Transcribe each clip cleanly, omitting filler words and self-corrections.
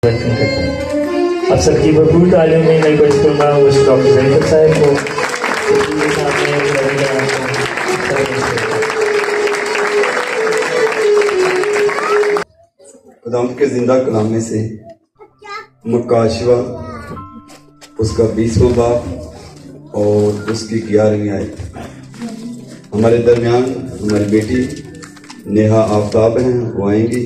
अब सबकी भरपूर तालियों में मैं रिक्वेस्ट करूँगा उस डॉक्टर जैकब साहब को खुदावंद के जिंदा कलाम में से मुकाशवा उसका 20वां बाब और उसकी 11वीं आयत। हमारे दरमियान हमारी बेटी नेहा आफ्ताब हैं, वो आएंगी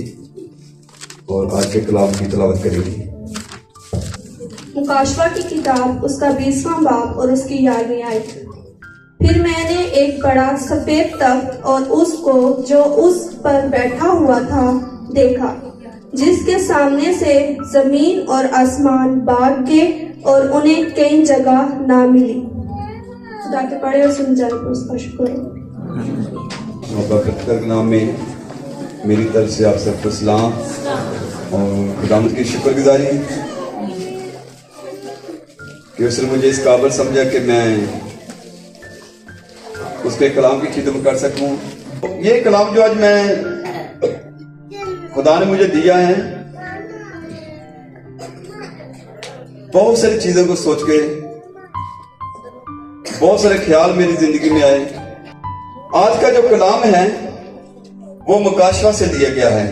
और आज के कलाम की तिलावत करेंगी। मुकाशवा की किताब उसका 20वां बाब और उसकी 11वीं आयत। फिर मैंने एक बड़ा सफेद तख्त और उसको जो उस पर बैठा हुआ था देखा, जिसके सामने से जमीन और आसमान भाग गए और उन्हें कई जगह ना मिली। खुदा के पढ़े और सुन जाए तो उसका शुक्र हो। बरकत के नाम में मेरी तरफ से आप सबको सलाम और खुदावंद की शुक्रगुजारी कि उसने मुझे इस काबिल समझा कि मैं उसके कलाम की खिदमत कर सकूं। ये कलाम जो आज मैं खुदा ने मुझे दिया है, बहुत सारी चीजों को सोच के बहुत सारे ख्याल मेरी जिंदगी में आए। आज का जो कलाम है वो मुकाशवा से दिया गया है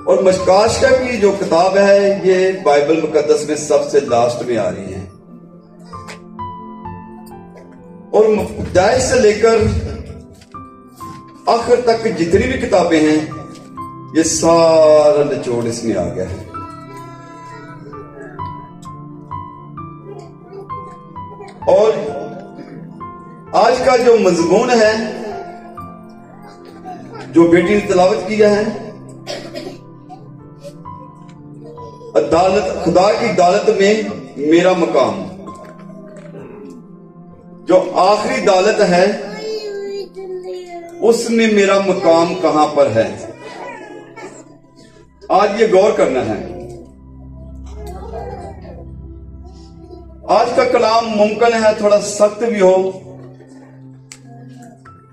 और मुकाशवा की जो किताब है ये बाइबल मुकद्दस में सबसे लास्ट में आ रही है और दायश से लेकर आखिर तक जितनी भी किताबें हैं ये सारा निचोड़ इसमें आ गया है। और आज का जो मजमून है जो बेटी ने तिलावत किया है, अदालत, खुदा की अदालत में मेरा मकाम, जो आखिरी अदालत है उसमें मेरा मकाम कहां पर है, आज ये गौर करना है। आज का कलाम मुमकिन है थोड़ा सख्त भी हो,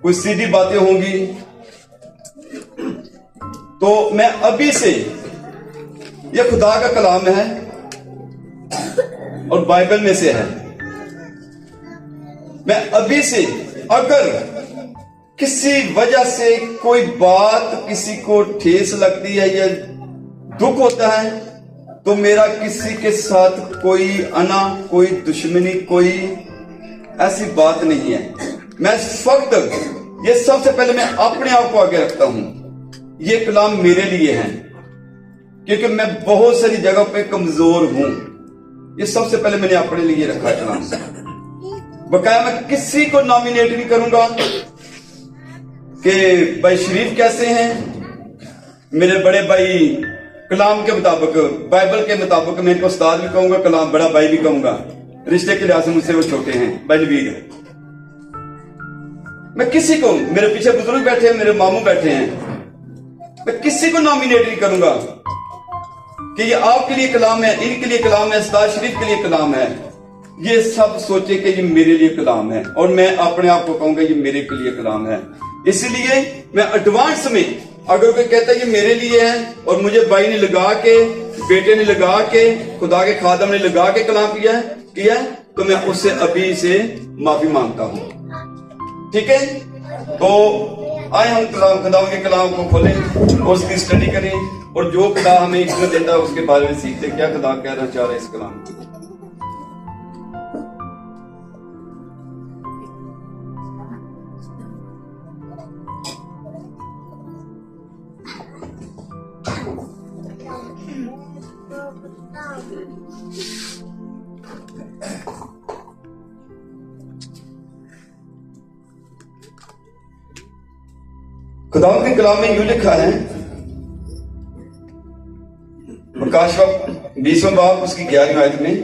कुछ सीधी बातें होंगी, तो मैं अभी से, ये खुदा का कलाम है और बाइबल में से है, मैं अभी से अगर किसी वजह से कोई बात किसी को ठेस लगती है या दुख होता है तो मेरा किसी के साथ कोई अना, कोई दुश्मनी, कोई ऐसी बात नहीं है। मैं इस वक्त ये सबसे पहले मैं अपने आप को आगे रखता हूं, ये कलाम मेरे लिए है क्योंकि मैं बहुत सारी जगह पे कमजोर हूं। ये सबसे पहले मैंने अपने लिए रखा कलाम। बकाया मैं किसी को नॉमिनेट नहीं करूंगा कि भाई शरीफ कैसे हैं, मेरे बड़े भाई कलाम के मुताबिक, बाइबल के मुताबिक मैं इनको उस्ताद भी कहूंगा, कलाम बड़ा भाई भी कहूंगा, रिश्ते के लिहाज से मुझसे वो छोटे हैं, भाई नवीद। मैं किसी को, मेरे पीछे बुजुर्ग बैठे हैं, मेरे मामू बैठे हैं, मैं किसी को नॉमिनेट नहीं करूंगा कि ये आपके लिए कलाम है, इनके लिए कलाम है, उस्ताद शरीफ के लिए कलाम है। ये सब सोचे कि ये मेरे लिए कलाम है और मैं अपने आप को कहूंगा ये मेरे के लिए कलाम है। इसलिए मैं एडवांस में अगर कोई कहता है ये मेरे लिए है और मुझे भाई ने लगा के, बेटे ने लगा के, खुदा के खादम ने लगा के कलाम किया है तो मैं उससे अभी से माफी मांगता हूं। ठीक है, तो आए हम खुदा के कलाम को खोलें और उसकी स्टडी करें और जो खुदा हमें हिकमत देता है उसके बारे में सीखते क्या खुदा कहना चाह रहा है इस कलाम को। खुदावंद के कलाम में यूं लिखा है, मुकाशवा 20वां बाब उसकी 11वीं आयत में,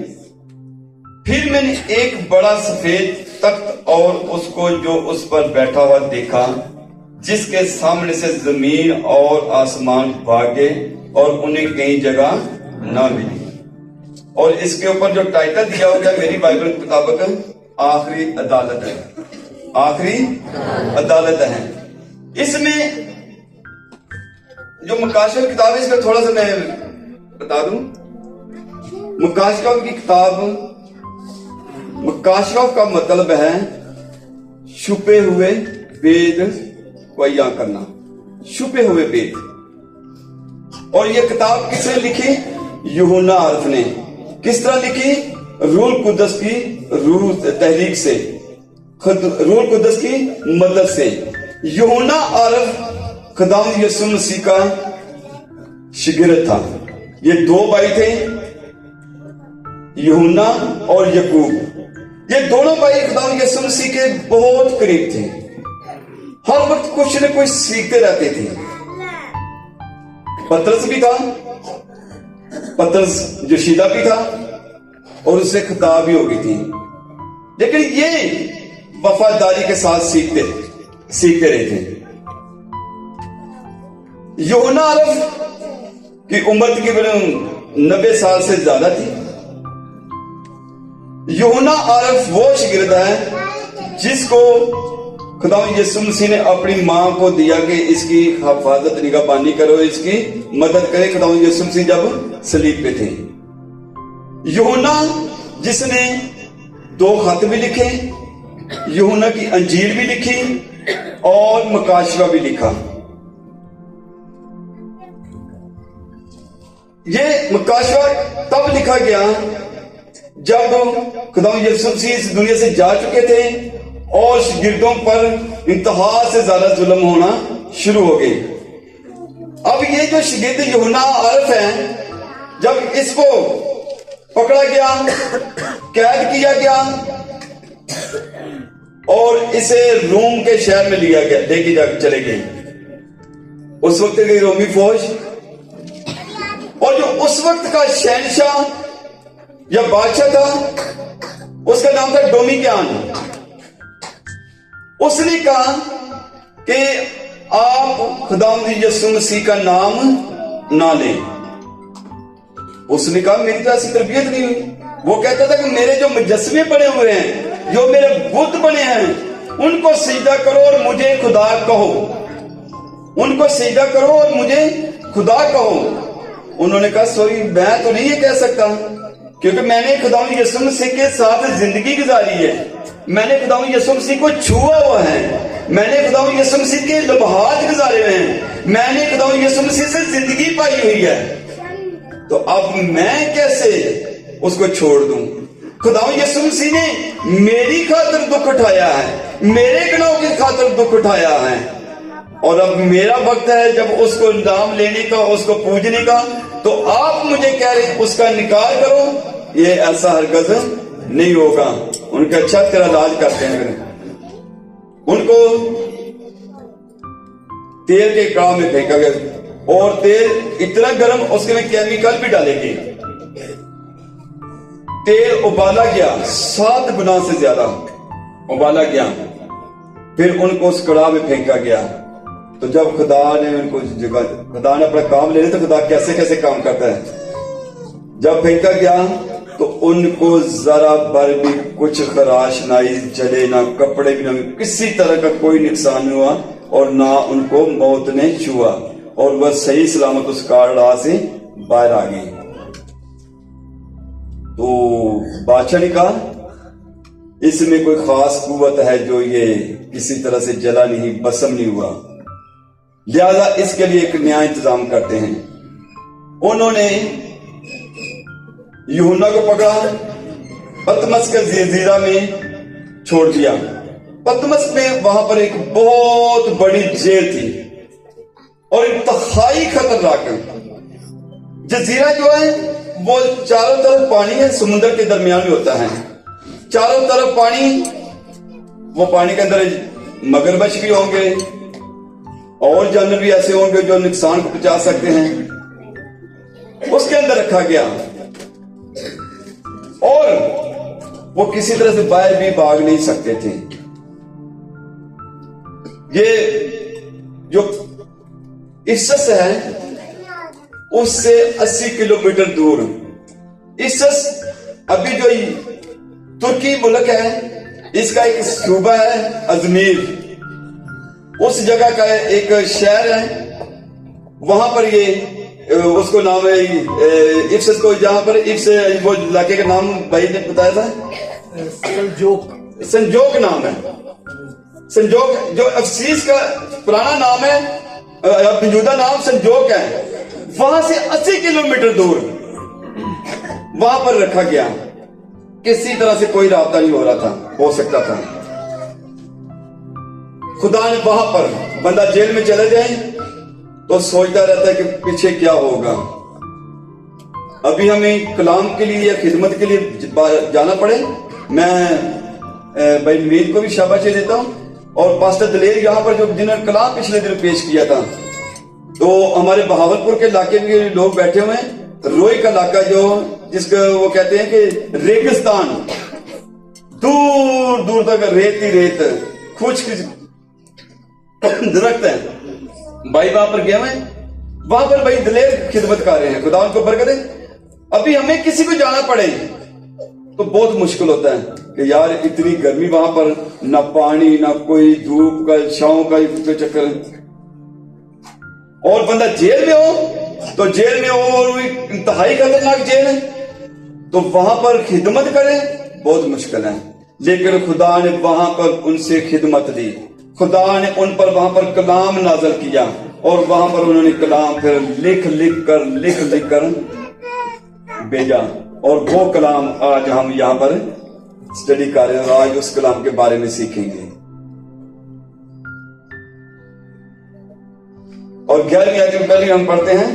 फिर मैंने एक बड़ा सफेद तख्त और उसको जो उस पर बैठा हुआ देखा, जिसके सामने से जमीन और आसमान भागे और उन्हें कई जगह ना मिली। और इसके ऊपर जो टाइटल दिया हुआ है मेरी बाइबल के मुताबिक आखिरी अदालत है, आखिरी अदालत है। इसमें जो मुकाशवा किताब है इसमें थोड़ा सा मैं बता दूं, मुकाशफ की किताब, मुकाशफ का मतलब है छुपे हुए वेद को बयां करना, छुपे हुए वेद। और ये किताब किसने लिखी? यूहन्ना आरफ ने। किस तरह लिखी? रूह कुदस की रूह तहरीक से, रूह कुदस की मदद से। यूहन्ना आरफ खुदावंद यीशु मसीह का शागिर्द था। ये दो भाई थे, यूहन्ना और याकूब। ये दोनों भाई खुदावंद यीशु मसीह के बहुत करीब थे, हर वक्त कुछ न कुछ सीखते रहते थे। पतरस भी था, पतरस जोशीला भी था, और उससे खिताब भी हो गई थी। लेकिन ये वफादारी के साथ सीखते रहे थे। यूहन्ना आरफ की उम्र तकरीबन 90 साल से ज्यादा थी। यूहन्ना आरफ वो शागिर्द है जिसको खुदावंद यीशु मसीह ने अपनी मां को दिया कि इसकी हिफाजत निगहबानी करो, इसकी मदद करे। खुदावंद यीशु मसीह जब सलीब पे थे, यूहन्ना जिसने 2 खत भी लिखे, यूहन्ना की अंजील भी लिखी और मुकाशवा भी लिखा। ये मुकाशवा तब लिखा गया जब खुदावंद यीशु मसीह इस दुनिया से जा चुके थे और शागिर्दों पर इंतहा से ज्यादा जुल्म होना शुरू हो गए। अब ये जो शागिर्द यूहन्ना आरफ है, जब इसको पकड़ा गया, कैद किया गया और इसे रोम के शहर में लिया गया, लेके जाकर चले गए। उस वक्त की रोमी फौज और जो उस वक्त का शहनशाह या बादशाह था, उसका नाम था डोमिटियन। उसने कहा कि आप खुदावंद यीशु मसीह का नाम ना लें। उसने कहा मेरी तो ऐसी तरबियत नहीं हुई। वो कहता था कि मेरे जो मुजस्समे बने हुए हैं, जो मेरे बुत बने हैं, उनको सजदा करो और मुझे खुदा कहो, उनको सजदा करो और मुझे खुदा कहो। उन्होंने कहा सॉरी, मैं तो नहीं ये कह सकता, क्योंकि मैंने खुदावंद यीशु मसीह के साथ जिंदगी गुजारी है, मैंने खुदावंद यीशु मसीह को छुआ हुआ है, मैंने खुदावंद यीशु मसीह के लम्हात गुजारे हुए हैं, मैंने खुदावंद यीशु मसीह से जिंदगी पाई हुई है। तो अब मैं कैसे उसको छोड़ दूं? खुदावंद यीशु मसीह ने मेरी खातिर दुख उठाया है, मेरे गुनाहों की खातिर दुख उठाया है, और अब मेरा वक्त है जब उसको नाम लेने का, उसको पूजने का। तो आप मुझे कह रहे उसका निकाल करो, ये ऐसा हरगज नहीं होगा। उनका अच्छा तेरा इलाज करते हैं, उनको तेल के कड़ाह में फेंका गया और तेल इतना गर्म, उसके में केमिकल भी डालेंगे। तेल उबाला गया, 7 गुना से ज्यादा उबाला गया, फिर उनको उस कड़ाह में फेंका गया। तो जब खुदा ने उनको जगह, खुदा ने अपना काम ले लिया, तो खुदा कैसे कैसे काम करता है। जब फेंका गया तो उनको जरा भर भी कुछ खराश ना जले, ना कपड़े भी ना, किसी तरह का कोई नुकसान नहीं हुआ और ना उनको मौत ने छुआ, और वह सही सलामत उस काड़ा से बाहर आ गई। तो बादशाह ने कहा इसमें कोई खास कुव्वत है जो ये किसी तरह से जला नहीं, बसम नहीं हुआ, लिहाजा इसके लिए एक नया इंतजाम करते हैं। उन्होंने यूहन्ना को पकड़ा, पतमस के जजीरा में छोड़ दिया। पतमस में वहां पर एक बहुत बड़ी जेल थी और इंतहाई खतरनाक। जजीरा जो है वो चारों तरफ पानी है, समुद्र के दरमियान में होता है, चारों तरफ पानी। वो पानी के अंदर मगरमच्छ भी होंगे और जानवर भी ऐसे होंगे जो नुकसान को पहुंचा सकते हैं। उसके अंदर रखा गया और वो किसी तरह से बाहर भी भाग नहीं सकते थे। ये जो इस्सस है उससे 80 किलोमीटर दूर, इस्सस अभी जो तुर्की मुल्क है, इसका एक सूबा है अजमीर, उस जगह का एक शहर है, वहां पर ये उसको नाम है इफ्स को, जहां पर इफ्स वो इलाके का नाम भाई ने बताया था, संजोग नाम है। संजोग जो अफसीस का पुराना नाम है, मौजूदा नाम संजोग है, वहां से 80 किलोमीटर दूर वहां पर रखा गया। किसी तरह से कोई राब्ता नहीं हो रहा था, हो सकता था। खुदा ने वहां पर, बंदा जेल में चले जाए तो सोचता रहता है कि पीछे क्या होगा। अभी हमें कलाम के लिए या खिदमत के लिए जाना पड़े, मैं भाई मीर को भी शाबाशी देता हूं, और पास्टर दलेर यहाँ पर जो जिन्होंने कलाम पिछले दिन पेश किया था, तो हमारे बहावलपुर के इलाके में लोग बैठे हुए हैं। रोई का इलाका जो जिसको वो कहते हैं कि रेगिस्तान, दूर दूर तक रेत ही रेत, खुश्क दरख्त है। भाई वहां पर गए हुए, वहां पर भाई दलेर खिदमत कर रहे हैं, खुदा उनको बरकत दे। अभी हमें किसी को जाना पड़े तो बहुत मुश्किल होता है कि यार इतनी गर्मी, वहां पर ना पानी, ना कोई धूप का छांव का कोई चक्कर, और बंदा जेल में हो तो जेल में हो, और इंतहाई खतरनाक जेल है, तो वहां पर खिदमत करे बहुत मुश्किल है। लेकिन खुदा ने वहां पर उनसे खिदमत दी, खुदा ने उन पर वहां पर कलाम नाज़िल किया, और वहां पर उन्होंने कलाम फिर लिख लिख कर भेजा, और वो कलाम आज हम यहां पर स्टडी कर रहे हैं, और आज उस कलाम के बारे में सीखेंगे। और 11वीं आयत में पहले हम पढ़ते हैं,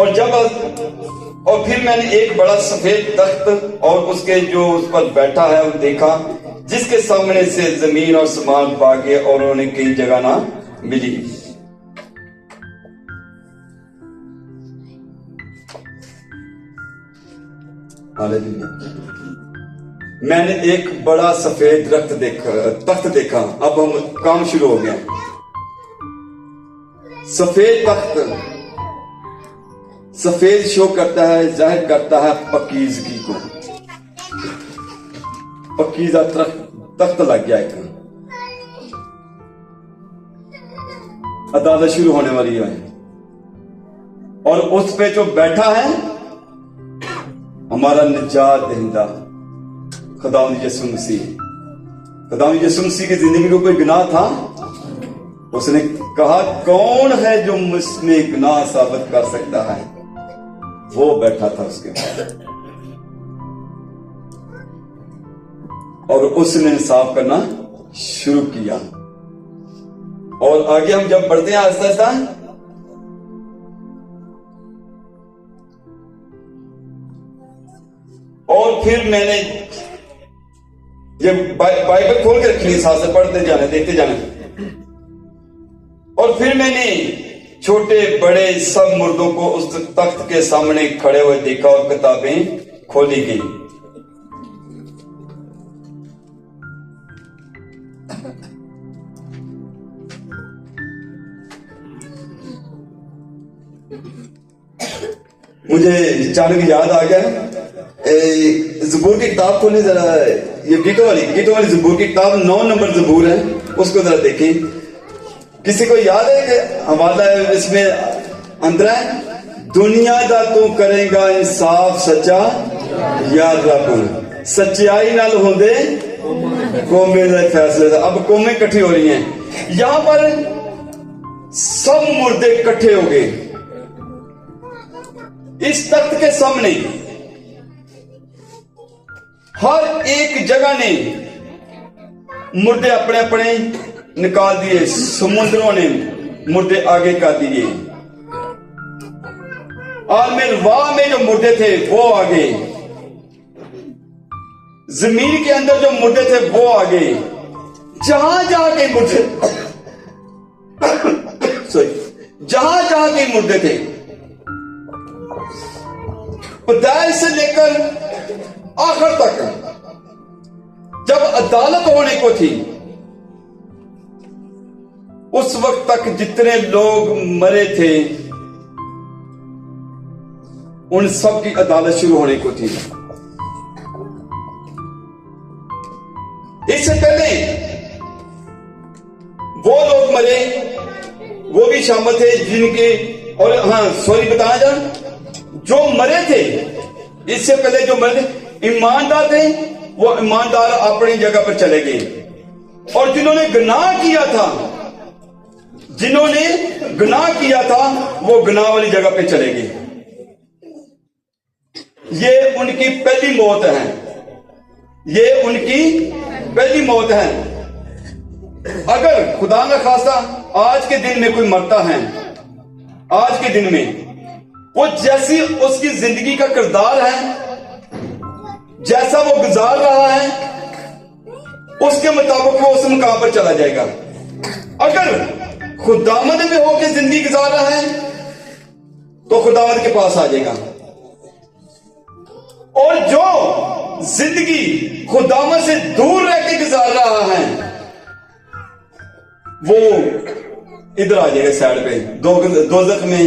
और फिर मैंने एक बड़ा सफेद तख्त और उसके जो उस पर बैठा है वो देखा, जिसके सामने से जमीन और आसमान भागे और उन्हें कई जगह ना मिली। मैंने एक बड़ा सफेद तख्त देखा। अब हम काम शुरू हो गया। सफेद तख्त सफेद शो करता है, जाहिर करता है पकीजगी को। पकीजा तख्त लग गया एक, अदालत शुरू होने वाली है, और उस पे जो बैठा है हमारा निजात दहिंदा खुदावंद यीशु मसीह। खुदावंद यीशु मसीह की जिंदगी में कोई गुनाह था, उसने कहा कौन है जो मुझमें गुनाह साबित कर सकता है, वो बैठा था उसके पास, और उसने इंसाफ करना शुरू किया। और आगे हम जब बढ़ते हैं आहिस्ता आहिस्ता, और फिर मैंने ये बाइबल खोल के रखनी, साथ से पढ़ते जाने, देखते जाने। और फिर मैंने छोटे बड़े सब मुर्दों को उस तख्त के सामने खड़े हुए देखा, और किताबें खोली गई। मुझे अचानक याद आ गया, ज़बूर की किताब खोलें जरा, ये गीतों वाली ज़बूर की किताब 9 नंबर ज़बूर है, उसको जरा देखें। किसी को याद है कि हवाला इसमें अंदर है, दुनिया दा तू करेगा इंसाफ सच्चा याद रख, सच्चाई नाल होंदे कौमें दे फैसले। अब कौमें इकट्ठी हो रही हैं, यहां पर सब मुर्दे इकट्ठे हो गए इस तख्त के सामने। हर एक जगह ने मुर्दे अपने अपने निकाल दिए, समुद्रों ने मुर्दे आगे कर दिए, आलमिल वाह में जो मुर्दे थे वो आगे, जमीन के अंदर जो मुर्दे थे वो आगे, जहां जहां के मुर्दे जहां जहां के मुर्दे थे, पैदाइश से लेकर आखिर तक, जब अदालत होने को थी उस वक्त तक जितने लोग मरे थे उन सब की अदालत शुरू होने को थी। इससे पहले वो लोग मरे, वो भी शामिल थे जिनके और हाँ सॉरी बताया जा, जो मरे थे इससे पहले, जो मरे थे ईमानदार थे, वो ईमानदार अपनी जगह पर चले गए, और जिन्होंने गुनाह किया था, जिन्होंने गुनाह किया था वो गुनाह वाली जगह पे चले गए। ये उनकी पहली मौत है, ये उनकी पहली मौत है। अगर खुदा न खास्ता आज के दिन में कोई मरता है, आज के दिन में वो जैसी उसकी जिंदगी का किरदार है, जैसा वो गुजार रहा है, उसके मुताबिक वो उस मुकाम पर चला जाएगा। अगर खुदावंद में होकर जिंदगी गुजार रहा है तो खुदावंद के पास आ जाएगा, और जो जिंदगी खुदावंद से दूर रह के गुजार रहा है वो इधर आ जाएगा, साइड पे दोज़ख में,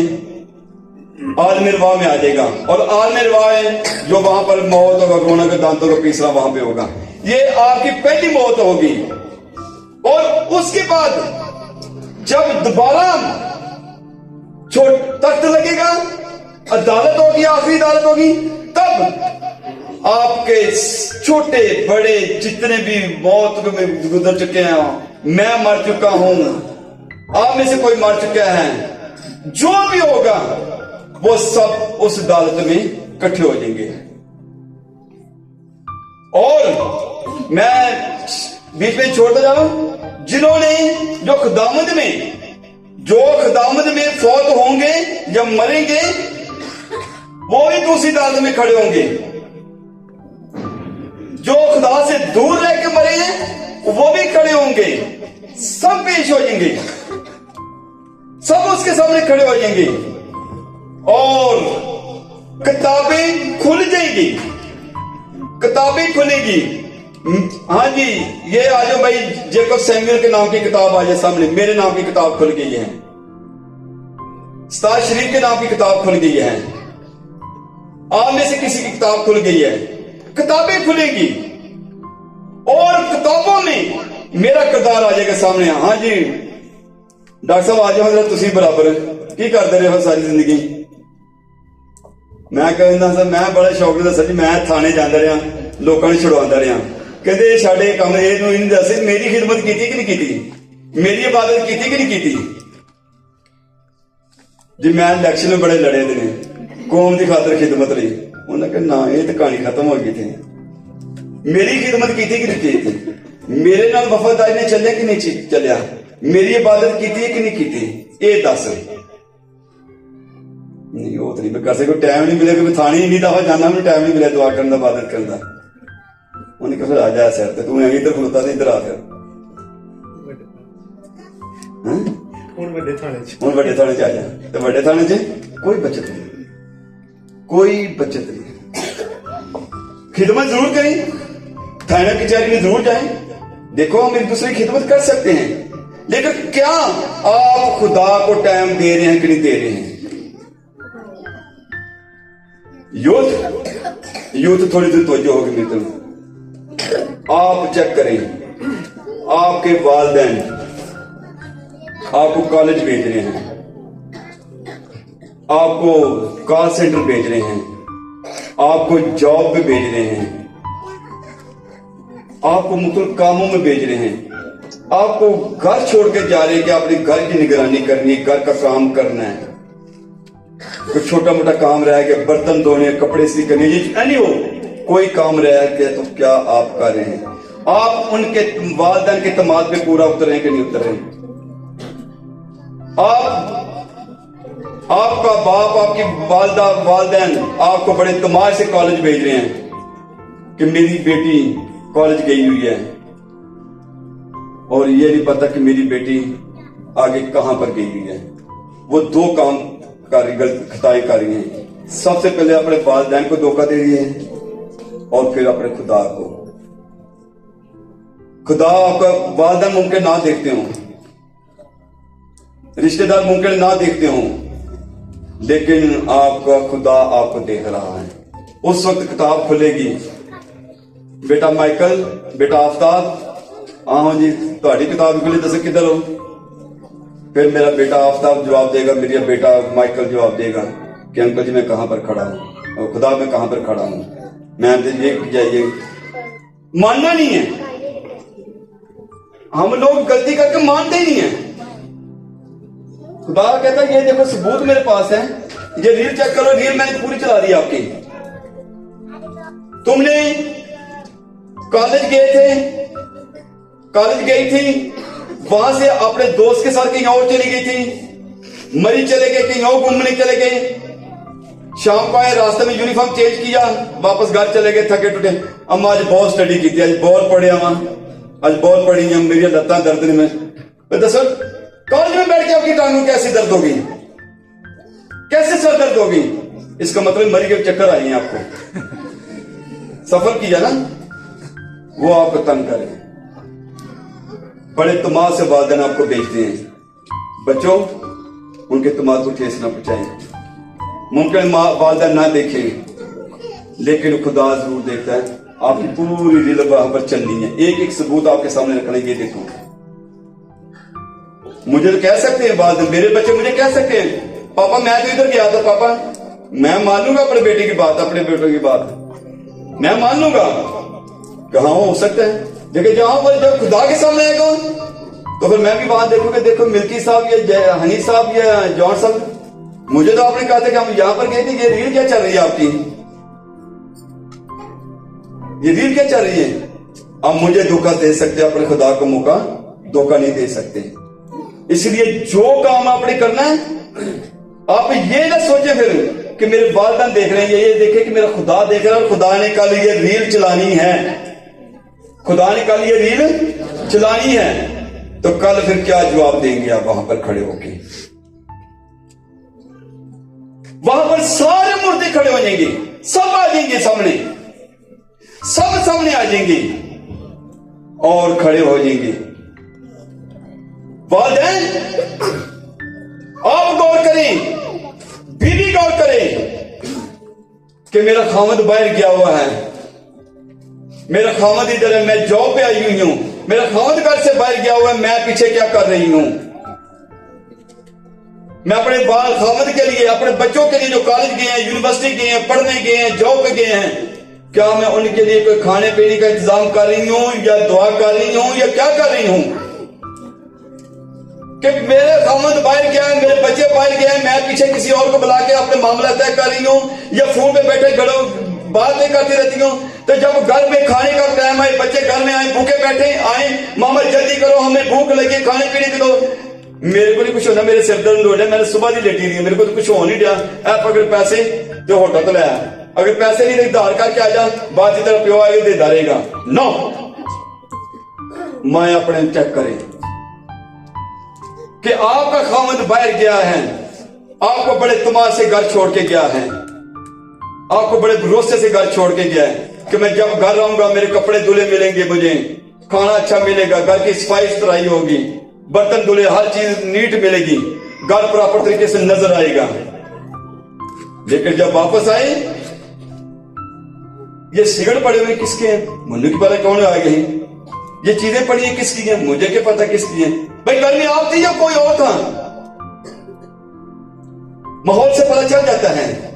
आलमिरवा में आ जाएगा। और आलमिरवा है जो वहां पर मौत होगा, रोना के दांतों का पीसना वहां पे होगा। ये आपकी पहली मौत होगी। और उसके बाद जब दोबारा तख्त लगेगा, अदालत होगी, आखिरी अदालत होगी, तब आपके छोटे बड़े जितने भी मौत में गुजर चुके हैं, मैं मर चुका हूं, आप में से कोई मर चुका है, जो भी होगा वो सब उस अदालत में इकट्ठे हो जाएंगे। और मैं बीच में छोड़ता जाऊं, जिन्होंने जो खुदावंद में फौत होंगे या मरेंगे, वो ही दूसरी अदालत में खड़े होंगे। जो खुदा से दूर रह के मरे हैं वो भी खड़े होंगे, सब पेश हो जाएंगे, सब उसके सामने खड़े हो जाएंगे, और किताबें खुल जाएंगी, किताबें खुलेगी। हाँ जी, ये आ जाओ भाई, जेकब सैमुअल के नाम की किताब आ जाए सामने, मेरे नाम की किताब खुल गई है, उस्ताद शरीफ के नाम की किताब खुल गई है, आप में से किसी की किताब खुल गई है, किताबें खुलेंगी, और किताबों में मेरा किरदार आ जाएगा सामने। हाँ जी डॉक्टर साहब आ जाओ जरा, तुसी बराबर की करते रहे हो सारी जिंदगी। मैं कहना सर, मैं बड़ा शौक दसा जी, मैं थाने जाता रहा, लोगों ने छुड़वाता रहा, कहते साडे काम ये दस मेरी खिदमत की कि नहीं की, मेरी इबादत की कि नहीं की जी। मैं इलेक्शन में बड़े लड़े थे, कौम की खातर खिदमत रही, उन्हें कहा ना ये तो कहानी खत्म हो गई थी, मेरी खिदमत की कि नहीं की, मेरे नाल वफादारी ने चलिया कि नहीं चलिया, मेरी इबादत की कि नहीं की, ये दस। नहीं वो तो नहीं कर सके, टाइम नहीं मिले, मैं थाने नहीं दफा जाना, मैं टाइम नहीं मिला दुआ करने, इबादत करने का। उन्हें कहा फिर आ जा सर, तू इधर खलोता नहीं, इधर आ फिर हूं बड़े थाने च आ जा। तो बड़े थाने च कोई बचत नहीं, कोई बचत नहीं। खिदमत जरूर करें, थाना कचहरी में जरूर जाएं, देखो हम एक दूसरे की खिदमत कर सकते हैं, लेकिन क्या आप खुदा को टाइम दे रहे हैं कि नहीं दे रहे हैं? यूथ थोड़ी सी तवज्जो होगी मित्र, आप चेक करें, आपके वालिदैन आपको कॉलेज भेज रहे हैं, आपको कॉल सेंटर भेज रहे हैं, आपको जॉब पे भेज रहे हैं, आपको मुख्तलिफ कामों में भेज रहे हैं, आपको घर छोड़ के जा रहे हैं कि आपने घर की निगरानी करनी है, घर का काम करना है, कोई छोटा मोटा काम रह गया, बर्तन धोने, कपड़े सी करने, ये हो कोई काम रह गया तो क्या आप कर रहे हैं? आप उनके वालिदैन के तमाद पे पूरा उतर रहे हैं कि नहीं उतर रहे? आपका बाप, आपकी वालदा, वालिदैन आपको बड़े तमाश से कॉलेज भेज रहे हैं कि मेरी बेटी कॉलेज गई हुई है, और ये नहीं पता कि मेरी बेटी आगे कहां पर गई हुई है। वो दो काम गलत खताएं कर रही हैं, सबसे पहले अपने वालिदैन को धोखा दे रही है, और फिर अपने खुदा को। खुदा आपका वालिदैन मुमकिन ना देखते हो, रिश्तेदार मुमकिन ना देखते हो, लेकिन आपका खुदा आपको देख रहा है। उस वक्त किताब खुलेगी, बेटा माइकल, बेटा आफ्ताब, आओ जी, तुम्हारी किताब खुली, दस किधर हो? फिर मेरा बेटा आफ्ताब जवाब देगा, मेरा बेटा माइकल जवाब देगा कि अंकल जी मैं कहां पर खड़ा हूं, और खुदा मैं कहां पर खड़ा हूं, मैं तो ये जाइए। मानना नहीं है, हम लोग गलती करके मानते ही नहीं है। खुदा कहता है ये देखो सबूत मेरे पास है, ये रील चेक करो, रील मैंने पूरी चला दी आपकी। तुमने कॉलेज गए थे, कॉलेज गई थी, वहां से अपने दोस्त के साथ कहीं और चली गई थी, मरी चले गए, कहीं और घूमने चले गए, शाम को आए, रास्ते में यूनिफॉर्म चेंज किया, वापस घर चले गए थके टूटे। अम्मा आज बहुत स्टडी की थी, आज बहुत पढ़े, अम्मा आज बहुत पढ़ी हैं, मेरी लत्ता दर्द में। दरअसल कॉलेज में बैठ के आपकी टांगों कैसे दर्द होगी, कैसे सर दर्द होगी? इसका मतलब मरी के चक्कर आए हैं आपको। सफर किया ना, वो आपको तंग करे, बड़े तमाश से वालिदैन आपको भेजते हैं। बच्चों, उनके तमाश को ठेस न पहुंचाएं। मुमकिन वालिदैन ना देखें, लेकिन खुदा जरूर देखता है। आपकी पूरी रील वहां पर चलनी है, एक एक सबूत आपके सामने रखना। ये देखो, मुझे तो कह सकते हैं वालिदैन, मेरे बच्चे मुझे कह सकते हैं पापा मैं तो इधर गया था, पापा मैं मान लूंगा अपने बेटे की बात, अपने बेटों की बात मैं मान लूंगा। कहां हो सकता है, देखिए जहां पर जब खुदा के सामने आएगा तो फिर मैं भी वहां देखूंगा, देखो मिल्की साहब या हनी साहब या जॉन साहब, मुझे तो आपने कहा था कि हम यहां पर गए थे, ये रील क्या चल रही है आपकी, ये रील क्या चल रही है? अब मुझे धोखा दे सकते, अपने खुदा को मौका धोखा नहीं दे सकते। इसलिए जो काम आपने करना है, आप ये ना सोचे फिर कि मेरे वालिदैन देख रहे हैं, ये देखे कि मेरा खुदा देख रहा है, और खुदा ने कल ये रील चलानी है, खुदा ने कल ये रील चलानी है, तो कल फिर क्या जवाब देंगे आप वहां पर खड़े होके? वहां पर सारे मुर्दे खड़े हो जाएंगे, सब आ जाएंगे सामने, सब सामने आ जाएंगे और खड़े हो जाएंगे। वालिदैन आप गौर करें, बीवी गौर करें कि मेरा खामद बाहर गया हुआ है, मेरा खामद इधर है, मैं जॉब पे आई हुई हूं, मेरा खामद घर से बाहर गया हुआ है, मैं पीछे क्या कर रही हूं? मैं अपने बाल खामद के लिए, अपने बच्चों के लिए जो कॉलेज गए हैं, यूनिवर्सिटी गए हैं, पढ़ने गए हैं, जॉब पे गए हैं, क्या मैं उनके लिए कोई खाने पीने का इंतजाम कर रही हूं, या दुआ कर रही हूं, या क्या कर रही हूं? कि मेरे खामद बाहर गया है, मेरे बच्चे बाहर गए हैं, मैं पीछे किसी और को बुला के अपने मामला तय कर रही हूं, या फोन पे बैठे घड़ों बातें करती रहती हूं। तो जब घर में खाने का टाइम आए, बच्चे घर में आए, भूखे बैठे आए, मामा जल्दी करो हमें भूख लगी, खाने पीने की दो, मेरे को नहीं कुछ होना, मेरे सिर दर्द हो रहा है, मैंने सुबह ही लेटी रही है, मेरे को तो कुछ हो नहीं रहा। ऐप अगर पैसे जो होटल तो लाया, अगर पैसे नहीं धार करके आ जा, बात की तरफ प्यो आगे दे डालेगा। नो, मैं अपने चेक करें कि आपका खामद बाहर गया है, आपको बड़े तमाश से घर छोड़ के गया है, आपको बड़े भरोसे से घर छोड़ के गया है कि मैं जब घर आऊंगा मेरे कपड़े धुले मिलेंगे, मुझे खाना अच्छा मिलेगा, घर की सफाई सुथराई होगी, बर्तन धुले, हर चीज नीट मिलेगी, घर प्रॉपर तरीके से नजर आएगा। लेकिन जब वापस आए, ये सिगरेट पड़े हुए किसके हैं? मुझे की पता कौन आ गए, ये चीजें पड़ी है किसकी है? मुझे क्या पता किसकी है? भाई घर में आप थी या कोई और था? माहौल से पता चल जाता है।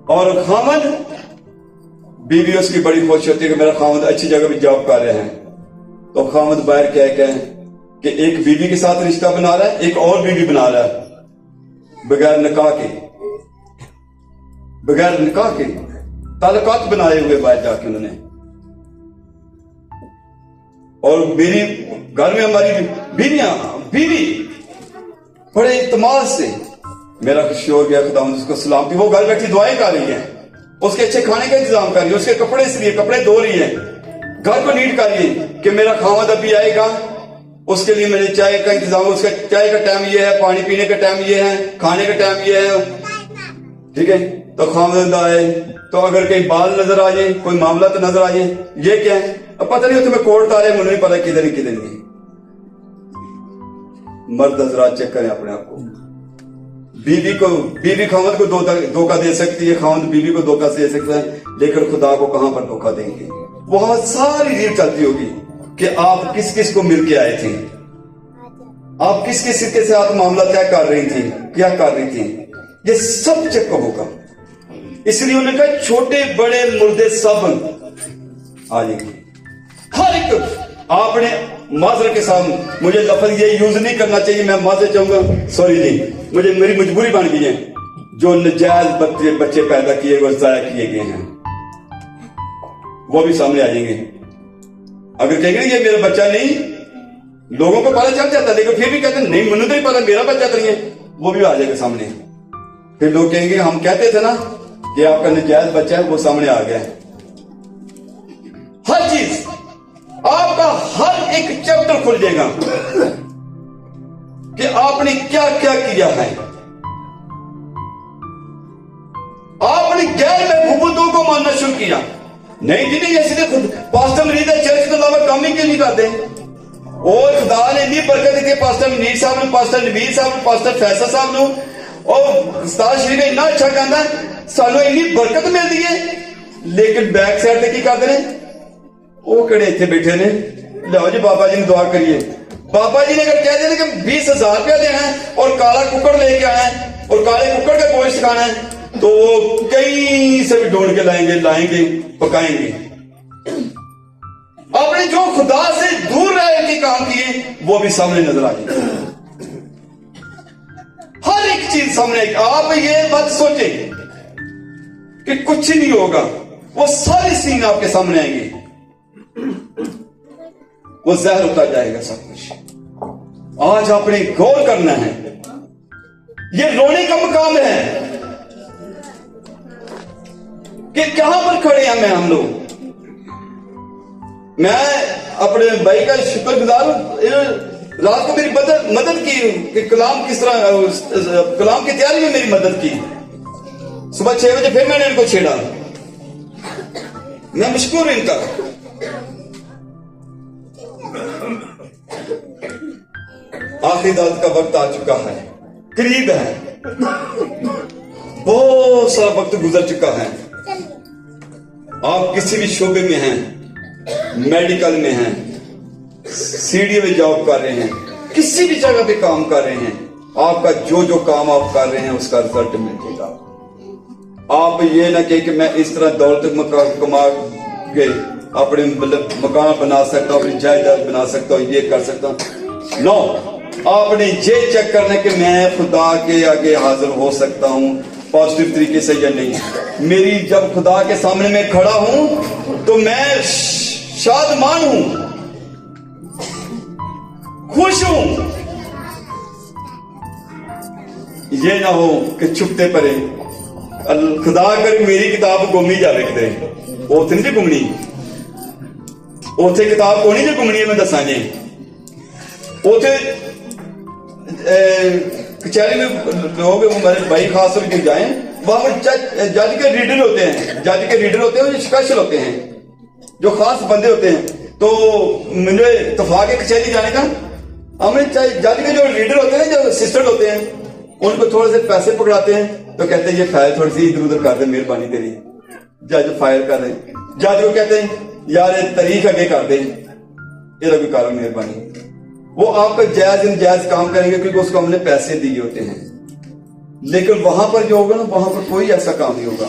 और खामद, बीवी उसकी बड़ी खुश होती है कि मेरा खामद अच्छी जगह भी जॉब कर रहे हैं, तो खामद बाहर कह के कि एक बीवी के साथ रिश्ता बना रहा है, एक और बीवी बना रहा है, बगैर निकाह के, बगैर निकाह के ताल्लुकात बनाए हुए बाहर जाके उन्होंने। और मेरी घर में हमारी बीवी बड़े इत्मीनान से, मेरा शोर गया खुदा उसको सलामती, वो घर बैठी दुआएं कर रही है, उसके अच्छे खाने का इंतजाम कर रही है, उसके कपड़े इसलिए कपड़े धो रही है, घर को नीट कर रही है कि मेरा खामद अभी आएगा, उसके लिए मैंने चाय का इंतजाम, उसका चाय का टाइम ये है, पानी पीने का टाइम ये है, खाने का टाइम ये है, ठीक है। तो खामद आए तो अगर कहीं बाल नजर आ जाए, कोई मामला तो नजर आ जाए, ये क्या है? अब पता नहीं, तुम्हें कोर्ट आ रहे, मुझे नहीं पता किधर ही किधर नहीं। मर्द हजरात चेक करें अपने आप को। बीवी खामद को धोखा दे सकती है, खामद बीवी को धोखा दे सकता है, लेकिन खुदा को कहां पर धोखा देंगे? वहां सारी रील चलती होगी कि आप किस किस को मिलके आए थे, आप किस किस के साथ मामला तय कर रही थी, क्या कर रही थी, ये सब चेक होगा। इसलिए उन्होंने कहा छोटे बड़े मुर्दे सब आ जाएंगे। हर एक आपने माजर के साथ, मुझे लफ्ज ये यूज नहीं करना चाहिए, मैं माजर चाहूंगा, सॉरी नहीं, मुझे मेरी मजबूरी बन गई है। जो नजायज बच्चे पैदा किए वो जाया किए गए हैं, वो भी सामने आ जाएंगे। अगर कहेंगे ये मेरा बच्चा नहीं, लोगों को पता चल जाता, लेकिन फिर भी कहते नहीं मुझे नहीं पता मेरा बच्चा तो नहीं है, वो भी आ जाएगा सामने। फिर लोग कहेंगे हम कहते थे ना कि आपका नजायज बच्चा है, वो सामने आ गया। हर चीज आपका हर एक चैप्टर खुल जाएगा कि आपने क्या क्या किया है। आपने गैर महबूबों को मानना शुरू किया। नहीं जी नहीं, ऐसे खुद पास्टर मरीद चर्च के अलावा काम ही क्यों नहीं करते। और खुदा ने इतनी बरकत दी पास्टर मनीर साहब ने, पास्टर नबीर साहब ने, पास्टर फैसल साहब ने, और उस्ताद शरीफ इन्ना अच्छा कहता सानू इन्नी बरकत मिलती है, लेकिन बैक साइड पे की करते हैं, वो कड़े इतने बैठे ने, लो जी बाबा जी ने दुआ करिए। बाबा जी ने अगर कह दिया कि 20,000 रुपया देना है और काला कुकड़ लेके आए हैं और काले कुकड़ का गोश्त खाना है, तो वो कहीं से भी ढूंढ के लाएंगे पकाएंगे। आपने जो खुदा से दूर रह के काम किए वो भी सामने नजर आ गए। हर एक चीज सामने आएगी। आप ये मत सोचे कि कुछ नहीं होगा, वो सारी सीन आपके सामने आएंगे, वो जहर होता जाएगा सब कुछ। आज आपने गौर करना है, ये रोने का मकाम है कि कहां पर खड़े हैं हम लोग। मैं अपने भाई का शुक्रगुजार हूं, रात को मेरी मदद की कि कलाम किस तरह, कलाम की तैयारी में मेरी मदद की। सुबह 6 बजे फिर मैंने इनको छेड़ा, मैं मशकूर हूं इनका। आखिरी दाद का वक्त आ चुका है, करीब है, बहुत सारा वक्त गुजर चुका है। आप किसी भी शोबे में हैं, मेडिकल में हैं, सीडीओ में जॉब कर रहे हैं, किसी भी जगह पे काम कर रहे हैं, आपका जो जो काम आप कर रहे हैं उसका रिजल्ट मिल जाएगा। आप ये ना कहें कि मैं इस तरह दौलत कमा के अपने मतलब मकान बना सकता हूं, अपनी जायदाद बना सकता हूं, ये कर सकता हूं। नो, आपने ये चेक करना है कि मैं खुदा के आगे हाजिर हो सकता हूं पॉजिटिव तरीके से या नहीं। मेरी जब खुदा के सामने मैं खड़ा हूं तो मैं शादमान हूं, खुश हूं। ये ना हो कि छुपते परे खुदा कर मेरी किताब गुमी जावे किते, उथे नहीं गुमनी, उथे किताब को नहीं गुमनी है। मैं दसा जी उथे कचहरी में लोग हमारे भाई खास तौर पर जाए, वहां पर जज के रीडर होते हैं, जज के रीडर होते हैं जो स्पेशल होते हैं, जो खास बंदे होते हैं। तो मुझे इत्तेफाक है कचहरी जाने का, हमें जज के जो रीडर होते हैं, जो असिस्टेंट होते हैं, उनको थोड़े से पैसे पकड़ाते हैं, तो कहते हैं ये फाइल थोड़ी सी इधर उधर कर दे, मेहरबानी तेरी। जज फाइल कर रहे, जज को कहते हैं यार तारीख आगे कर दे, ये कोई कारण मेहरबानी। वो आपका जायज नाजायज काम करेंगे क्योंकि उसको हमने पैसे दिए होते हैं। लेकिन वहां पर जो होगा ना, वहां पर कोई ऐसा काम नहीं होगा।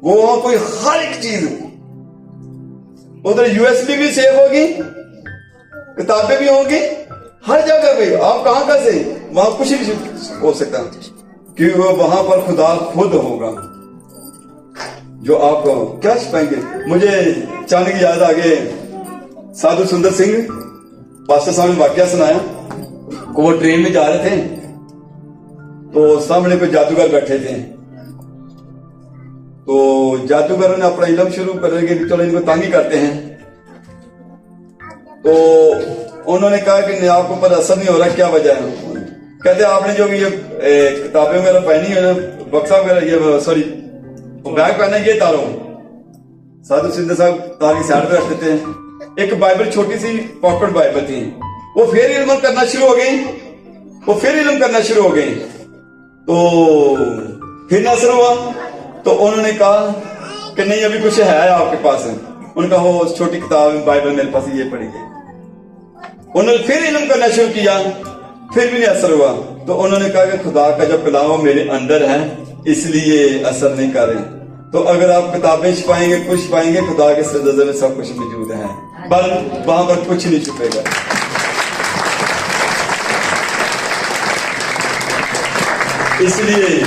वो वहां कोई हर एक चीज, उधर यूएसबी भी सेव होगी, किताबें भी होंगी, हर जगह पे आप कहां का से वहां कुछ भी हो सकता कि वो वहां पर खुदा खुद होगा जो आपको क्या छिपाएंगे। मुझे अचानक याद आ गए साधु सुंदर सिंह पास्टर साहब ने वाकया सुनाया को वो ट्रेन में जा रहे थे, तो सामने कोई जादूगर बैठे थे, तो जादूगरों ने अपना इल्म शुरू कर कि चलो इनको तंग करते हैं। तो उन्होंने कहा कि आपको पर असर नहीं हो रहा, क्या वजह है? कहते आपने जो ये किताबें वगैरह पहनी है, बक्सा वगैरह, ये सॉरी बैग पहना, ये तारो। साधु सिंह साहब तार की साइड पे रख देते हैं। एक बाइबल छोटी सी पॉकेट बाइबल थी, वो फिर इल्म करना शुरू हो गई, वो फिर इल्म करना शुरू हो गई। तो फिर नसर हुआ, तो उन्होंने कहा कि नहीं अभी कुछ है आपके पास। उनका वो छोटी किताब बाइबल मेरे पास, ये पड़ी गई। उन्होंने फिर इल्म करना शुरू किया, फिर भी नहीं असर हुआ। तो उन्होंने कहा कि खुदा का जो कलाम वो मेरे अंदर है, इसलिए असर नहीं कर रहे। तो अगर आप किताबें छुपाएंगे, कुछ पाएंगे, खुदा के सजदे में सब कुछ मौजूद है, पर वहां पर कुछ नहीं छुपेगा। इसलिए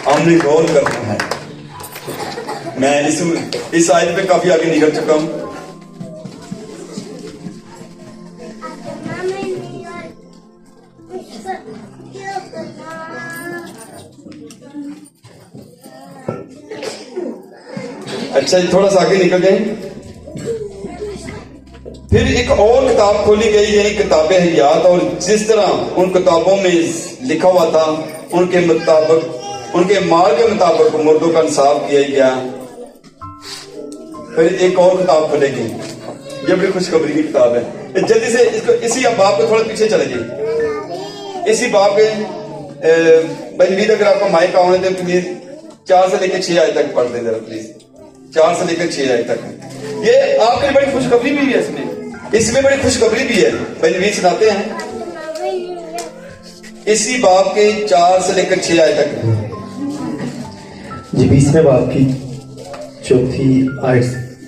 हमने गौर करना है। मैं इस आयत पे काफी आगे निकल चुका हूं। अच्छा, थोड़ा सा आगे निकल गए। फिर एक और किताब खोली गई, यानी किताबे हयात, और जिस तरह उन किताबों में लिखा हुआ था उनके मुताबिक, उनके माल के मुताबिक मुर्दों का इंसाफ किया गया। फिर एक और किताब खुलेगी, ये बड़ी खुशखबरी की किताब है। जल्दी से इसको, इसी बाप को थोड़ा पीछे चले जाइए। इसी बाप के भाई, अगर आपको माइक आने दें प्लीज, 4 से लेकर 6 आयत तक पढ़ दें जरा प्लीज, 4 से लेकर 6 आयत तक। ये आपके लिए बड़ी खुशखबरी भी है, इसमें बड़ी खुशखबरी भी है। भाई सुनाते हैं इसी बाप के 4 से लेकर 6 आयत तक जी। 20वें बाब की 4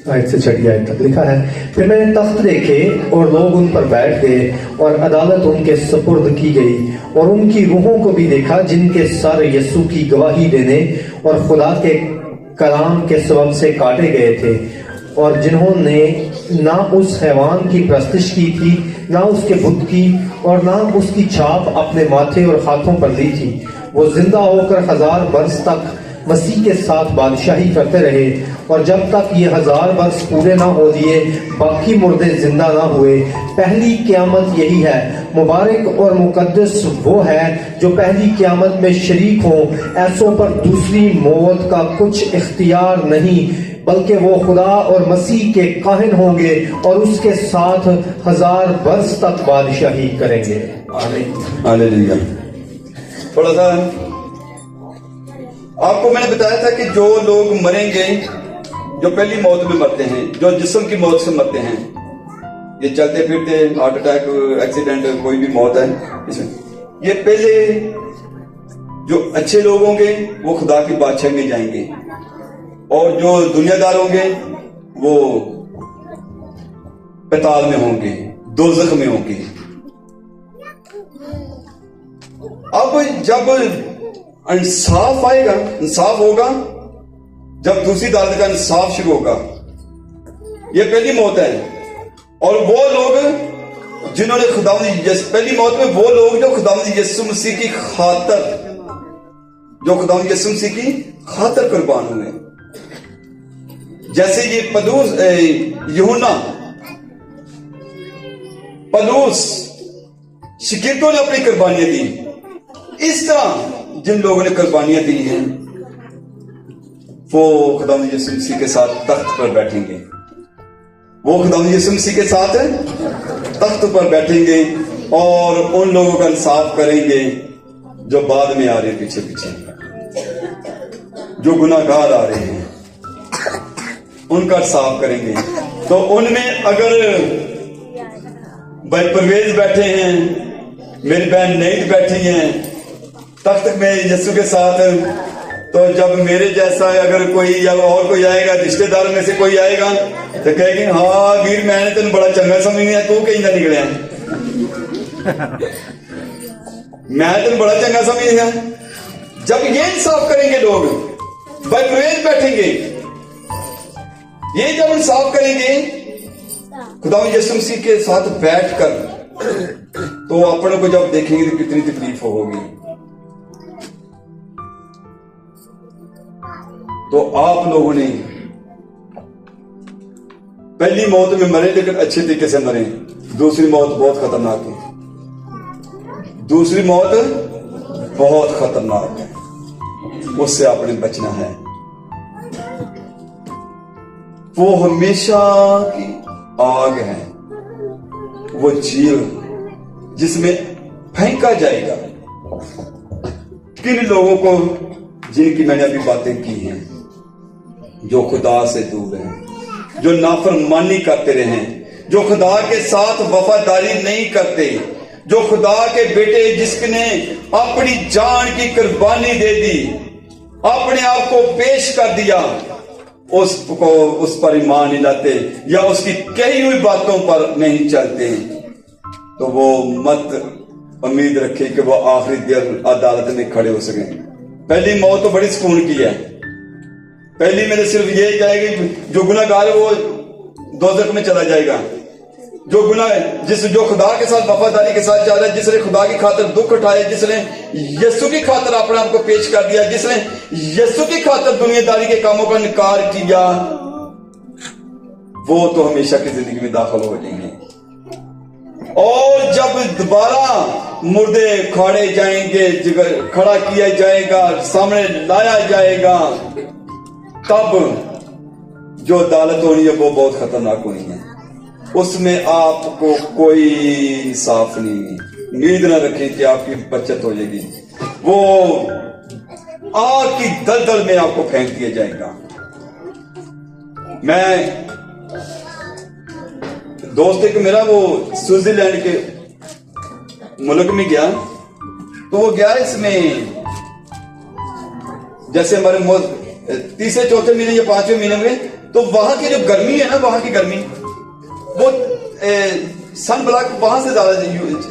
आयत से 6 आयत तक लिखा है, फिर मैंने तख्त देखे और लोग उन पर बैठ गए और अदालत उनके सपुर्द की गई, और उनकी रूहों को भी देखा जिनके सर यीशु की गवाही देने और खुदा के कलाम के सबब से काटे गए थे, और जिन्होंने ना उस हैवान की प्रस्तिश की थी, ना उसके बुत की, और ना उसकी छाप अपने माथे और हाथों पर ली थी। वो जिंदा होकर 1000 बरस तक मसीह के साथ बादशाही करते रहे, और जब तक ये 1000 बरस पूरे ना हो लिए बाकी मुर्दे जिंदा ना हुए। पहली क़यामत यही है। मुबारक और मुकद्दस वो है जो पहली क़यामत में शरीक हो। ऐसों पर दूसरी मौत का कुछ इख्तियार नहीं, बल्कि वो खुदा और मसीह के काहिन होंगे और उसके साथ 1000 बरस तक बादशाही करेंगे। आमीन। हालेलुया। थोड़ा सा आपको मैंने बताया था कि जो लोग मरेंगे, जो पहली मौत में मरते हैं, जो जिस्म की मौत से मरते हैं, ये चलते फिरते हार्ट अटैक, एक्सीडेंट, कोई भी मौत है इसमें, ये पहले जो अच्छे लोग होंगे वो खुदा की बादशाही में जाएंगे, और जो दुनियादार होंगे वो पैताल में होंगे, दोज़ख में होंगे। अब जब इंसाफ आएगा, इंसाफ होगा, जब दूसरी अदालत का इंसाफ शुरू होगा, ये पहली मौत है। और वो लोग जिन्होंने पहली मौत में वो लोग जो खुदावंद यीशु मसीह की खातर, जो खुदावंद यीशु मसीह की खातर कुर्बान हुए। जैसे ये यूहन्ना, पलूस, शिकीतों ने अपनी कुर्बानियां दी, इस तरह जिन लोगों ने कुर्बानियां दी हैं वो खुदावंद यीशु मसीह के साथ तख्त पर बैठेंगे। वो खुदावंद यीशु मसीह के साथ तख्त पर बैठेंगे और उन लोगों का इंसाफ करेंगे जो बाद में आ रहे हैं, पीछे पीछे जो गुनाहगार आ रहे हैं, उनका इंसाफ करेंगे। तो उनमें अगर भाई परवेज बैठे हैं, मेरी बहन नईद बैठी हैं तख्त में यीशु के साथ, तो जब मेरे जैसा अगर कोई या और कोई आएगा, रिश्तेदार में से कोई आएगा तो कहेगी, हाँ वीर मैंने तेन बड़ा चंगा समझनी है, तू कहीं ना निकले मैं तेन बड़ा चंगा समझनी है। जब ये इंसाफ करेंगे लोग, भाई परवेज बैठेंगे, ये जब इंसाफ करेंगे खुदावंद यीशु मसीह के साथ बैठकर, तो अपने को जब देखेंगे तो कितनी तकलीफ होगी। तो आप लोगों ने पहली मौत में मरे लेकिन अच्छे तरीके से मरे, दूसरी मौत बहुत खतरनाक है। दूसरी मौत बहुत खतरनाक है, उससे आपने बचना है। वो हमेशा की आग है, वो चील जिसमें फेंका जाएगा किन लोगों को, जिनकी मैंने अभी बातें की हैं, जो खुदा से दूर हैं, जो नाफरमानी करते रहे हैं, जो खुदा के साथ वफादारी नहीं करते, जो खुदा के बेटे जिसने अपनी जान की कुर्बानी दे दी, अपने आप को पेश कर दिया, उसको उस पर ईमान नहीं लाते या उसकी कही हुई बातों पर नहीं चलते, तो वो मत उम्मीद रखे कि वो आखिरी दिन अदालत में खड़े हो सके। पहली मौत तो बड़ी सुकून की है। पहली मैंने सिर्फ यही कहा कि जो गुनाहगार है वो दोज़ख में चला जाएगा। जो खुदा के साथ वफादारी के साथ जा रहा है, जिसने खुदा की खातिर दुख उठाए, जिसने यीशु की खातिर अपने आप को पेश कर दिया, जिसने यीशु की खातिर दुनियादारी के कामों का इनकार किया, वो तो हमेशा की जिंदगी में दाखिल हो जाएंगे। और जब दोबारा मुर्दे खाड़े जाएंगे, खड़ा किया जाएगा, सामने लाया जाएगा, तब जो अदालत होनी है वो बहुत खतरनाक होनी है। उसमें आपको कोई इंसाफ नहीं, उम्मीद न रखें कि आपकी बचत हो जाएगी। वो आग की दलदल में आपको फेंक दिया जाएगा। मैं दोस्त एक मेरा वो स्विट्जरलैंड के मुल्क में गया, तो वो गया इसमें जैसे हमारे तीसरे चौथे महीने या पांचवें महीने में, तो वहां की जो गर्मी है ना, वहां की गर्मी वो सन ब्लॉक वहां से ज्यादा,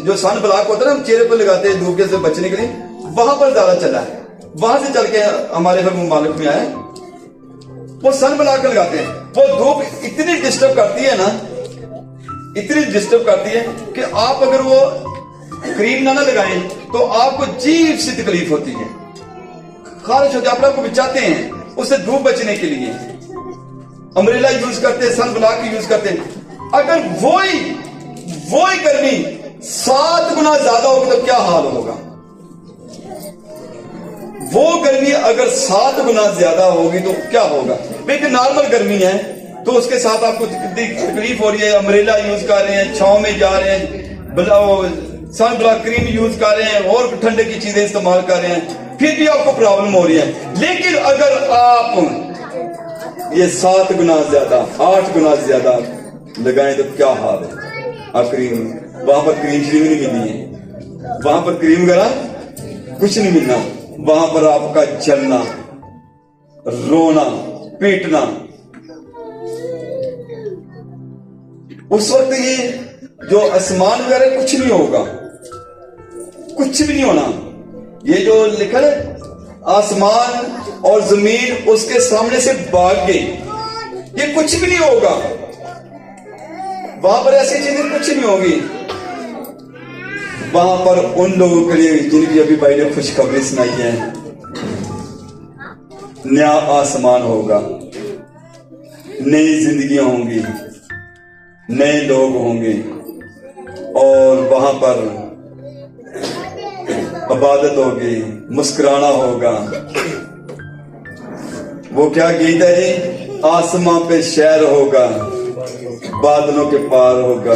जो सन ब्लॉक होता है ना हम चेहरे पर लगाते हैं धूप से बचने के लिए, वहां पर ज्यादा चला है। वहां से चल के हमारे फिर मुमालिक में आए, वो सन ब्लॉक लगाते हैं। वो धूप इतनी डिस्टर्ब करती है ना, इतनी डिस्टर्ब करती है कि आप अगर वो क्रीम ना लगाएं तो आपको अजीब सी तकलीफ होती है, खारिश होती है। आप लोग को बचाते हैं उससे धूप बचने के लिए, अम्ब्रेला यूज करते हैं, सन ब्लॉक यूज करते हैं। अगर वही गर्मी 7 गुना ज्यादा होगी तो क्या हाल होगा? वो गर्मी अगर 7 गुना ज्यादा होगी तो क्या होगा? लेकिन नॉर्मल गर्मी है तो उसके साथ आपको तकलीफ हो रही है, अम्ब्रेला यूज कर रहे हैं, छांव में जा रहे हैं, सन ब्लॉक क्रीम यूज कर रहे हैं और ठंडे की चीजें इस्तेमाल कर रहे हैं, फिर भी आपको प्रॉब्लम हो रही है। लेकिन अगर आप ये 7 गुना ज्यादा, 8 गुना ज्यादा लगाएं तो क्या हाल है? आप क्रीम, वहां पर क्रीम श्रीम नहीं मिलनी है, वहां पर क्रीम वगैरह कुछ नहीं मिलना, वहां पर आपका जलना, रोना, पीटना। उस वक्त ये जो आसमान वगैरह कुछ नहीं होगा, कुछ भी नहीं होना। ये जो लिखा है आसमान और जमीन उसके सामने से भाग गई, ये कुछ भी नहीं होगा। वहां पर ऐसी चीजें कुछ नहीं होगी। वहां पर उन लोगों के लिए जिनकी अभी भाई ने खुशखबरी सुनाई है, नया आसमान होगा, नई जिंदगियां होंगी, नए लोग होंगे और वहां पर इबादत होगी, मुस्कुराना होगा। वो क्या गीत है जी? आसमां पे शहर होगा, बादलों के पार होगा,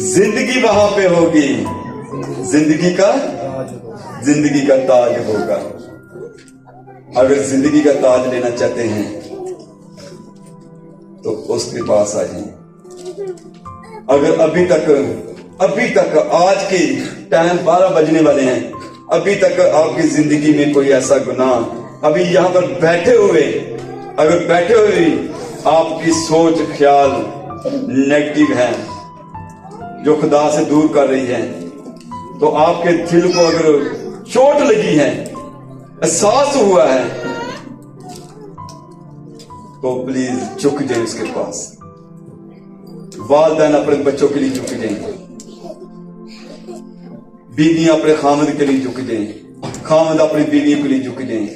जिंदगी वहां पे होगी, जिंदगी का ताज होगा। अगर जिंदगी का ताज लेना चाहते हैं तो उसके पास आ जाएं। अगर अभी तक आज के टाइम 12 बजने वाले हैं, अभी तक आपकी जिंदगी में कोई ऐसा गुनाह अभी यहां पर बैठे हुए आपकी सोच ख्याल नेगेटिव है जो खुदा से दूर कर रही है, तो आपके दिल को अगर चोट लगी है, एहसास हुआ है, तो प्लीज झुक जाए उसके पास। वालिदैन अपने बच्चों के लिए झुक जाए, बीवियां अपने खामद के लिए झुक जाए, खामद अपनी बीवियों के लिए झुक जाए,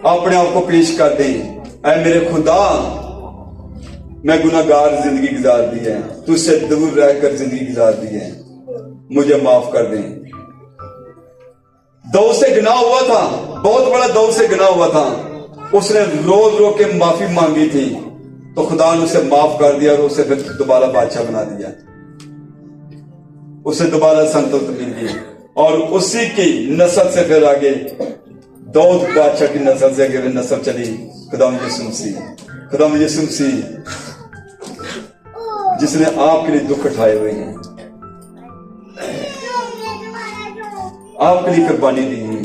अपने आप को पेश कर दें, ऐ मेरे खुदा मैं गुनाहगार जिंदगी गुजार दी है, तुझसे दूर रहकर जिंदगी गुजार दी है, मुझे माफ कर दें। दाऊद से गुनाह हुआ था, बहुत बड़ा दाऊद से गुनाह हुआ था, उसने रोज रो के माफी मांगी थी, तो खुदा ने उसे माफ कर दिया और उसे फिर दोबारा बादशाह बना दिया, उसे दोबारा संतुष्ट मिल गई। और उसी की नस्ल से फिर आगे दाऊद बादशाह की नस्ल से आगे नस्ल चली खुदा यीशु मसीह। जिसने आपके लिए दुख उठाए हुए हैं, आपके लिए कुर्बानी दी है,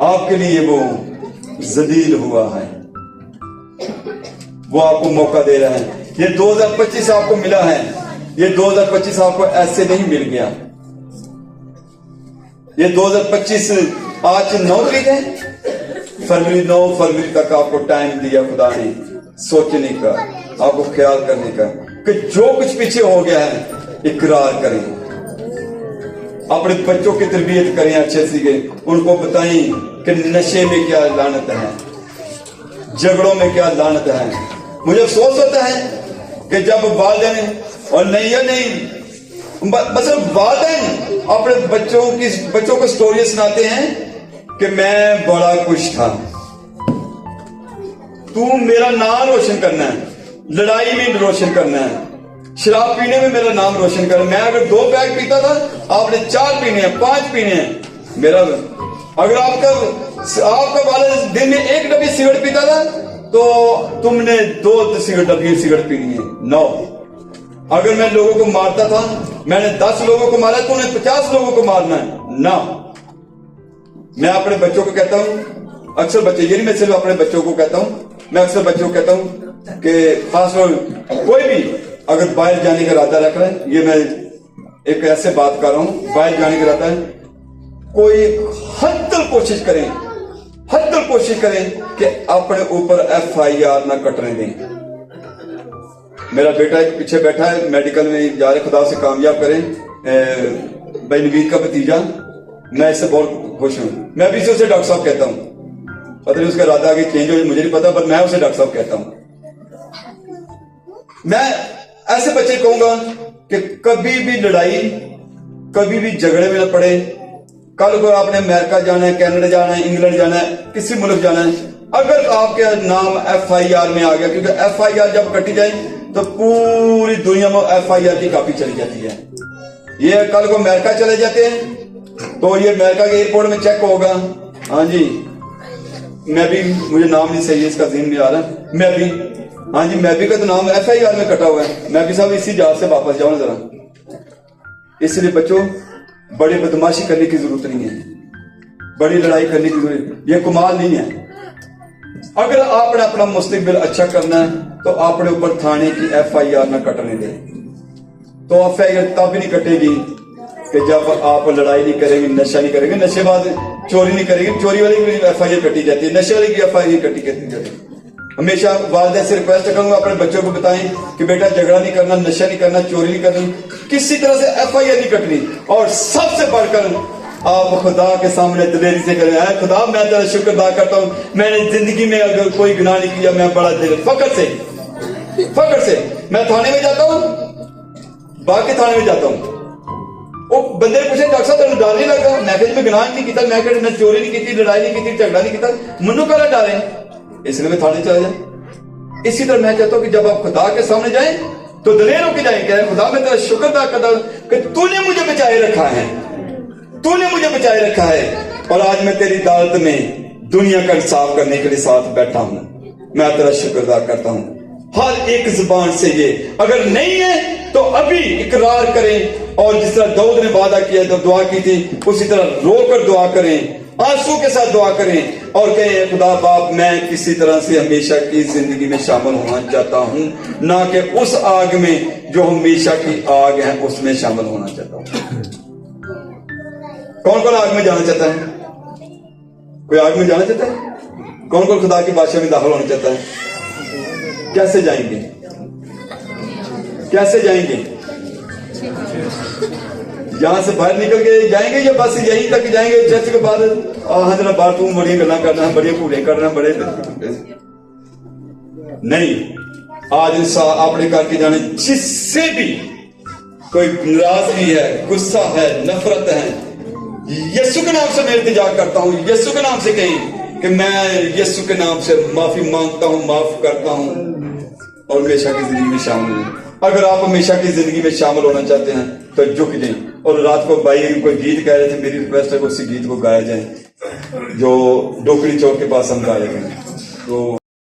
आपके लिए वो जलील हुआ है, वो आपको मौका दे रहा है। ये 2025 आपको मिला है, ये 2025 आपको ऐसे नहीं मिल गया। ये 2025 आज 9 तारीख है, फरवरी 9 फरवरी तक आपको टाइम दिया खुदा ने सोचने का, आपको ख्याल करने का कि जो कुछ पीछे हो गया है इकरार करें, अपने बच्चों की तरबियत करें अच्छे से, उनको बताएं कि नशे में क्या लानत है, झगड़ों में क्या लानत है। मुझे अफसोस होता है कि जब वालिदैन और नहीं बस वालिदैन अपने बच्चों को स्टोरी सुनाते हैं कि मैं बड़ा खुश था, तू मेरा नाम रोशन करना है, लड़ाई में रोशन करना है, शराब पीने में मेरा नाम रोशन करना है। मैं अगर 2 पैक पीता था, आपने 4 पीने हैं, 5 पीने हैं। मेरा अगर आपका वाला दिन में 1 डब्बी सिगरेट पीता था तो तुमने 2 डब्बी सिगरेट पीनी है। 9 अगर मैं लोगों को मारता था, मैंने 10 लोगों को मारा, तूने 50 लोगों को मारना है ना। मैं अपने बच्चों को कहता हूं, अक्सर बच्चे, ये नहीं मैं सिर्फ अपने बच्चों को कहता हूं, मैं अक्सर बच्चों को कहता हूं कि खास तौर कोई भी अगर बाहर जाने का इरादा रख रहा है, ये मैं एक ऐसे बात कर रहा हूं, बाहर जाने का इरादा है, कोई हद तक कोशिश करें कि अपने ऊपर FIR ना कटने दें। मेरा बेटा एक पीछे बैठा है, मेडिकल में जा रहे, खुदा से कामयाब करें, भाई नवीद का भतीजा, मैं इससे बहुत खुश हूं। मैं भी उसे डॉक्टर साहब कहता हूं, पता नहीं उसका इरादा आगे चेंज हो मुझे नहीं पता, पर मैं उसे डॉक्टर साहब कहता हूं। मैं ऐसे बच्चे कहूंगा कि कभी भी लड़ाई, कभी भी झगड़े में न पड़े। कल को आपने अमेरिका जाना है, कनाडा जाना है, इंग्लैंड जाना है, किसी मुल्क जाना है, अगर आपके नाम FIR में आ गया, क्योंकि FIR जब कटी जाए तो पूरी दुनिया में FIR की कॉपी चली जाती है। ये कल को अमेरिका चले जाते हैं तो ये अमेरिका के एयरपोर्ट में चेक होगा, हाँ जी मैं भी, मुझे नाम नहीं सही है इसका, ज़हन में आ रहा है, मैं भी, हाँ जी मैं भी का तो नाम FIR में कटा हुआ है, मैं भी साहब इसी जहाज से वापस जाओ ना जरा। इसलिए बच्चों, बड़ी बदमाशी करने की जरूरत नहीं है, बड़ी लड़ाई करने की जरूरत, ये कमाल नहीं है। अगर आपने अपना मुस्तकबिल अच्छा करना है तो अपने ऊपर थाने की FIR ना कटने दे। तो FIR तब नहीं कटेगी कि जब आप लड़ाई नहीं करेंगे, नशा नहीं करेंगे, नशेबाज चोरी नहीं करेंगे, चोरी वाली की FIR कटी जाती है, नशे वाली की FIR कटी जाती है। हमेशा वालिदैन से रिक्वेस्ट करूंगा, अपने बच्चों को बताएं कि बेटा झगड़ा नहीं करना, नशा नहीं करना, चोरी नहीं करनी, किसी तरह से FIR नहीं कटनी। और सबसे बढ़कर आप खुदा के सामने दिलेरी से करें, है खुदा मैं तेरा शुक्र अदा करता हूं, मैंने जिंदगी में अगर कोई गुनाह नहीं किया, मैं बड़ा दिल फकर से मैं थाने में जाता हूं, बाकी थाने में जाता हूं, वो बंदे पूछे डॉक्टर साहब तेन डर नहीं लगता? मैं कहती मैं गुनाह नहीं किया, मैं कहती मैं चोरी नहीं की, लड़ाई नहीं की, झगड़ा नहीं किया, मनु करा डरे, इसलिए मैं थाने चला जाए। इसी तरह मैं चाहता हूं कि जब आप खुदा के सामने जाएं तो दलेर होकर जाएं, क्या खुदा मैं तेरा शुक्र अदा करता हूं कि तूने मुझे बचाए रखा है, तूने मुझे बचाए रखा है, और आज मैं तेरी अदालत में दुनिया का इंसाफ करने के लिए साथ बैठा हूं। मैं तेरा शुक्र अदा करता हूं। हर एक जुबान से ये, अगर नहीं है तो अभी इकरार करें, और जिस तरह दाऊद ने वादा किया, तो दुआ की थी, उसी तरह रो कर दुआ करें, आंसू के साथ दुआ करें और कहें खुदा बाप मैं किसी तरह से हमेशा की जिंदगी में शामिल होना चाहता हूं, ना कि उस आग में जो हमेशा की आग है उसमें शामिल होना चाहता हूं। कौन कौन आग में जाना चाहता है? कोई आग में जाना चाहता है? कौन कौन खुदा की बादशाह में दाखिल होना चाहता है? कैसे जाएंगे? कैसे जाएंगे? यहां से बाहर निकल के जाएंगे या बस यहीं तक जाएंगे? चर्च के बाद जरा बाहर तू बड़ी गल्ला करना है, बड़ी भूले करना, बड़े नहीं। आज इंसान अपने करके जाने, जिससे भी कोई नाराजगी है, गुस्सा है, नफरत है, यीशु के नाम से मैं इल्तिजा करता हूं, यीशु के नाम से कहें कि मैं यीशु के नाम से माफी मांगता हूं, माफ करता हूं और हमेशा की जिंदगी में शामिल हूं। अगर आप हमेशा की जिंदगी में शामिल होना चाहते हैं तो झुक जाएं। और रात को भाई कोई गीत कह रहे थे, मेरी रिक्वेस्ट है कि उसी गीत को गाया जाए जो डोकरी चौक के पास हम गाए थे। तो